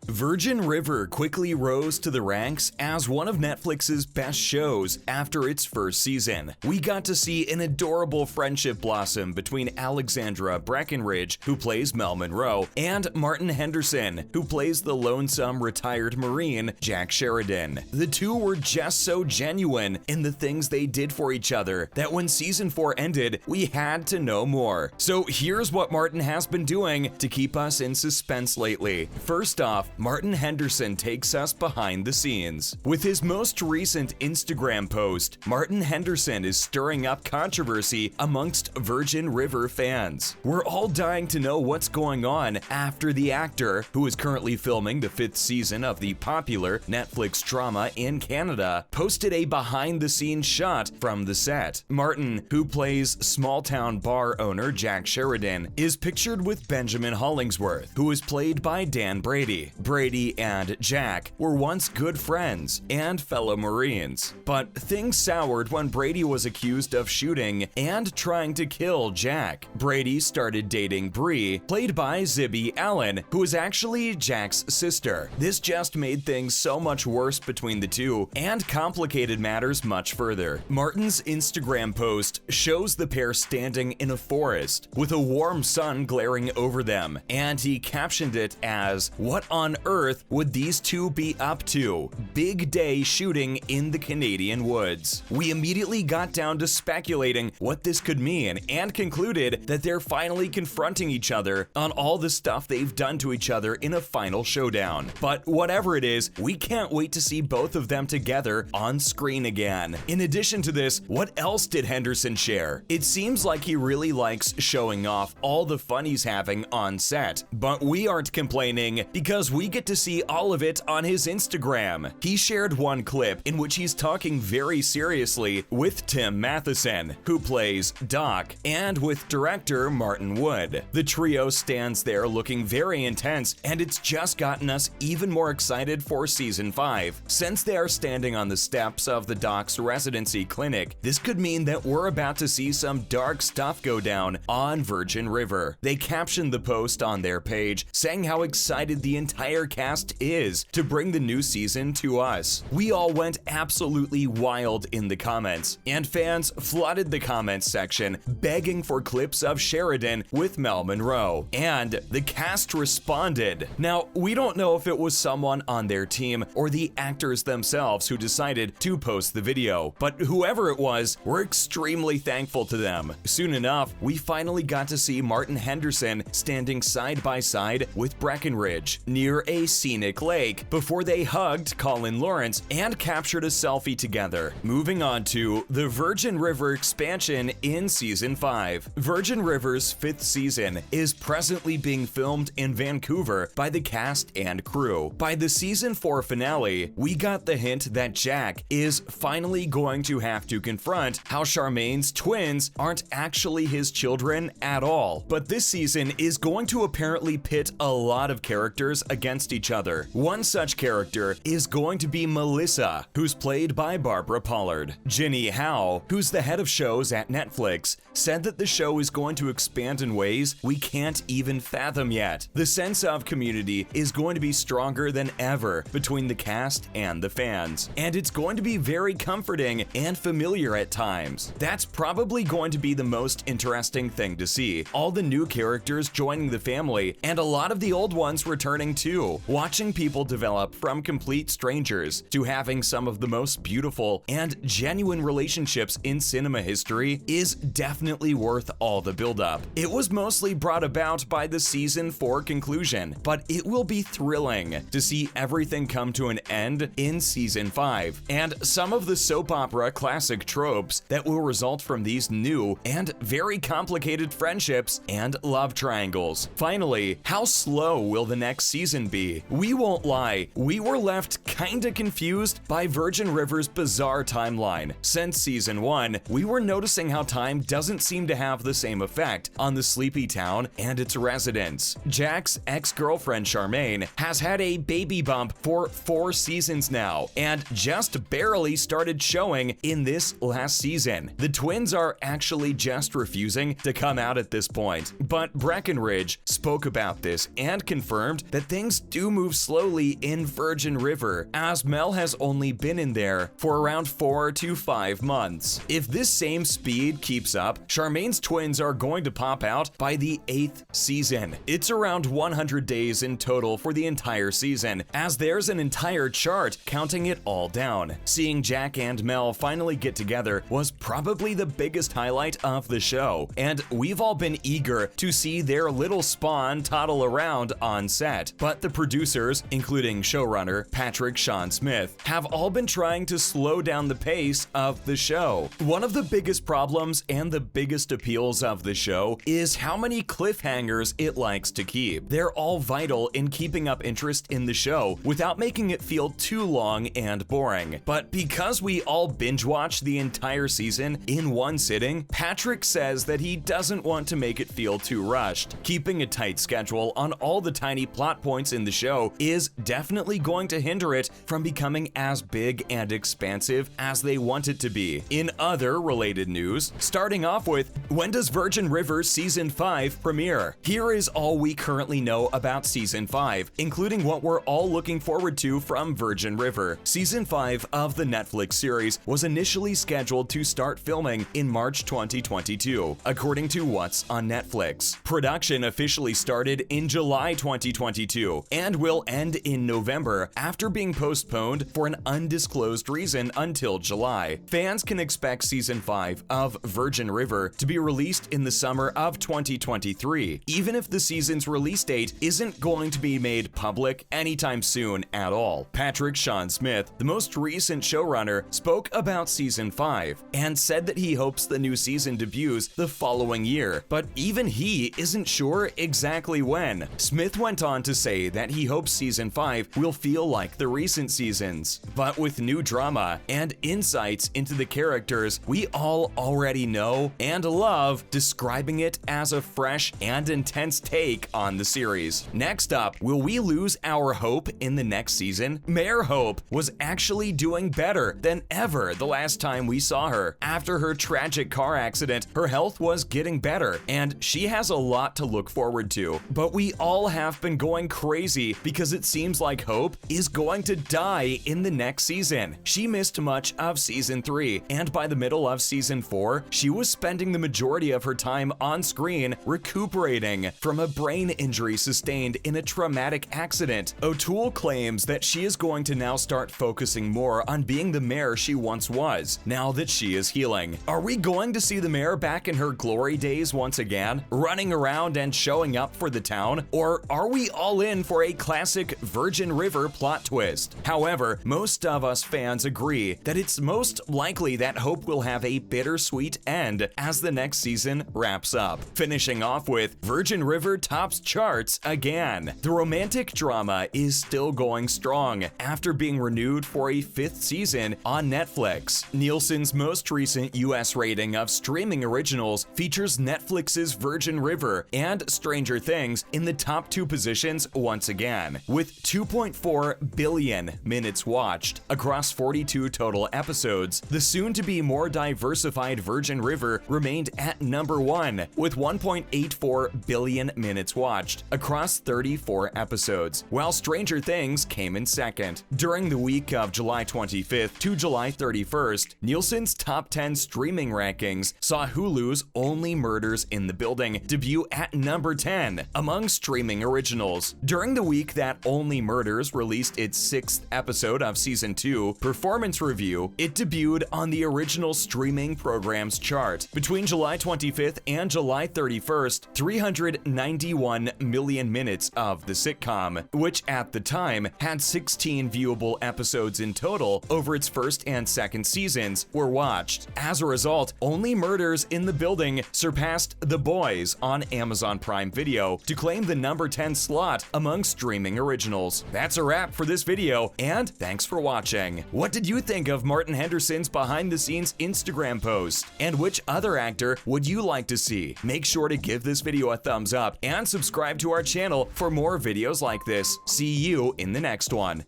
Virgin River quickly rose to the ranks as one of Netflix's best shows after its first season. We got to see an adorable friendship blossom between Alexandra Breckenridge, who plays Mel Monroe, and Martin Henderson, who plays the lonesome retired Marine Jack Sheridan. The two were just so genuine in the things they did for each other that when season 4 ended, we had to know more. So here's what Martin has been doing to keep us in suspense lately. First off, Martin Henderson takes us behind the scenes. With his most recent Instagram post, Martin Henderson is stirring up controversy amongst Virgin River fans. We're all dying to know what's going on after the actor, who is currently filming the 5th season of the popular Netflix drama in Canada, posted a behind-the-scenes shot from the set. Martin, who plays small-town bar owner Jack Sheridan, is pictured with Benjamin Hollingsworth, who is played by Dan Brady. Brady and Jack were once good friends and fellow Marines, but things soured when Brady was accused of shooting and trying to kill Jack. Brady started dating Bree, played by Zibby Allen, who is actually Jack's sister. This just made things so much worse between the two and complicated matters much further. Martin's Instagram post shows the pair standing in a forest with a warm sun glaring over them, and he captioned it as, "What on earth would these two be up to? Big day shooting in the Canadian woods." We immediately got down to speculating what this could mean and concluded that they're finally confronting each other on all the stuff they've done to each other in a final showdown. But whatever it is, we can't wait to see both of them together on screen again. In addition to this, what else did Henderson share? It seems like he really likes showing off all the fun he's having on set, but we aren't complaining because we get to see all of it on his Instagram. He shared one clip in which he's talking very seriously with Tim Matheson, who plays Doc, and with director Martin Wood. The trio stands there looking very intense, and it's just gotten us even more excited for season 5. Since they are standing on the steps of the Doc's residency clinic, this could mean that we're about to see some dark stuff go down on Virgin River. They captioned the post on their page saying how excited the entire cast is to bring the new season to us. We all went absolutely wild in the comments, and fans flooded the comments section begging for clips of Sheridan with Mel Monroe, and the cast responded. Now, we don't know if it was someone on their team or the actors themselves who decided to post the video, but whoever it was, we're extremely thankful to them. Soon enough, we finally got to see Martin Henderson standing side by side with Breckenridge near a scenic lake before they hugged Colin Lawrence and captured a selfie together. Moving on to the Virgin River expansion in season 5. Virgin River's 5th season is presently being filmed in Vancouver by the cast and crew. By the season 4 finale, we got the hint that Jack is finally going to have to confront how Charmaine's twins aren't actually his children at all. But this season is going to apparently pit a lot of characters against each other. One such character is going to be Melissa, who's played by Barbara Pollard. Jinny Howe, who's the head of shows at Netflix, said that the show is going to expand in ways we can't even fathom yet. The sense of community is going to be stronger than ever between the cast and the fans, and it's going to be very comforting and familiar at times. That's probably going to be the most interesting thing to see. All the new characters joining the family, and a lot of the old ones returning too. Watching people develop from complete strangers to having some of the most beautiful and genuine relationships in cinema history is definitely worth all the build-up. It was mostly brought about by the season 4 conclusion, but it will be thrilling to see everything come to an end in season 5, and some of the soap opera classic tropes that will result from these new and very complicated friendships and love triangles. Finally, how slow will the next season be? We won't lie, we were left kinda confused by Virgin River's bizarre timeline. Since season 1, we were noticing how time doesn't seem to have the same effect on the sleepy town and its residents. Jack's ex-girlfriend Charmaine has had a baby bump for 4 seasons now, and just barely started showing in this last season. The twins are actually just refusing to come out at this point, but Breckenridge spoke about this and confirmed that things things do move slowly in Virgin River, as Mel has only been in there for around 4 to 5 months. If this same speed keeps up, Charmaine's twins are going to pop out by the 8th season. It's around 100 days in total for the entire season, as there's an entire chart counting it all down. Seeing Jack and Mel finally get together was probably the biggest highlight of the show, and we've all been eager to see their little spawn toddle around on set. But the producers, including showrunner Patrick Sean Smith, have all been trying to slow down the pace of the show. One of the biggest problems and the biggest appeals of the show is how many cliffhangers it likes to keep. They're all vital in keeping up interest in the show without making it feel too long and boring. But because we all binge watch the entire season in one sitting, Patrick says that he doesn't want to make it feel too rushed. Keeping a tight schedule on all the tiny plot points in the show is definitely going to hinder it from becoming as big and expansive as they want it to be. In other related news, starting off with, when does Virgin River Season 5 premiere? Here is all we currently know about Season 5, including what we're all looking forward to from Virgin River. Season 5 of the Netflix series was initially scheduled to start filming in March 2022, according to what's on Netflix. Production officially started in July 2022 and will end in November after being postponed for an undisclosed reason until July. Fans can expect Season 5 of Virgin River to be released in the summer of 2023, even if the season's release date isn't going to be made public anytime soon at all. Patrick Sean Smith, the most recent showrunner, spoke about Season 5 and said that he hopes the new season debuts the following year, but even he isn't sure exactly when. Smith went on to say that he hopes Season 5 will feel like the recent seasons, but with new drama and insights into the characters we all already know and love, describing it as a fresh and intense take on the series. Next up, will we lose our hope in the next season? Mayor Hope was actually doing better than ever the last time we saw her. After her tragic car accident, her health was getting better, and she has a lot to look forward to. But we all have been going crazy because it seems like Hope is going to die in the next season. She missed much of Season 3, and by the middle of Season 4, she was spending the majority of her time on screen recuperating from a brain injury sustained in a traumatic accident. O'Toole claims that she is going to now start focusing more on being the mayor she once was, now that she is healing. Are we going to see the mayor back in her glory days once again, running around and showing up for the town? Or are we all in for a classic Virgin River plot twist? However, most of us fans agree that it's most likely that Hope will have a bittersweet end as the next season wraps up. Finishing off with, Virgin River tops charts again. The romantic drama is still going strong after being renewed for a 5th season on Netflix. Nielsen's most recent US rating of streaming originals features Netflix's Virgin River and Stranger Things in the top 2 positions once again, with 2.4 billion minutes watched across 42 total episodes. The soon-to-be more diversified Virgin River remained at number 1 with 1.84 billion minutes watched across 34 episodes, while Stranger Things came in second. During the week of July 25th to July 31st, Nielsen's top 10 streaming rankings saw Hulu's Only Murders in the Building debut at number 10 among streaming originals. During the week that Only Murders released its 6th episode of Season 2, Performance Review, it debuted on the original streaming programs chart. Between July 25th and July 31st, 391 million minutes of the sitcom, which at the time had 16 viewable episodes in total over its first and second seasons, were watched. As a result, Only Murders in the Building surpassed The Boys on Amazon Prime Video to claim the number 10 slot among streaming originals. That's a wrap for this video, and thanks for watching. What did you think of Martin Henderson's behind-the-scenes Instagram post? And which other actor would you like to see? Make sure to give this video a thumbs up and subscribe to our channel for more videos like this. See you in the next one.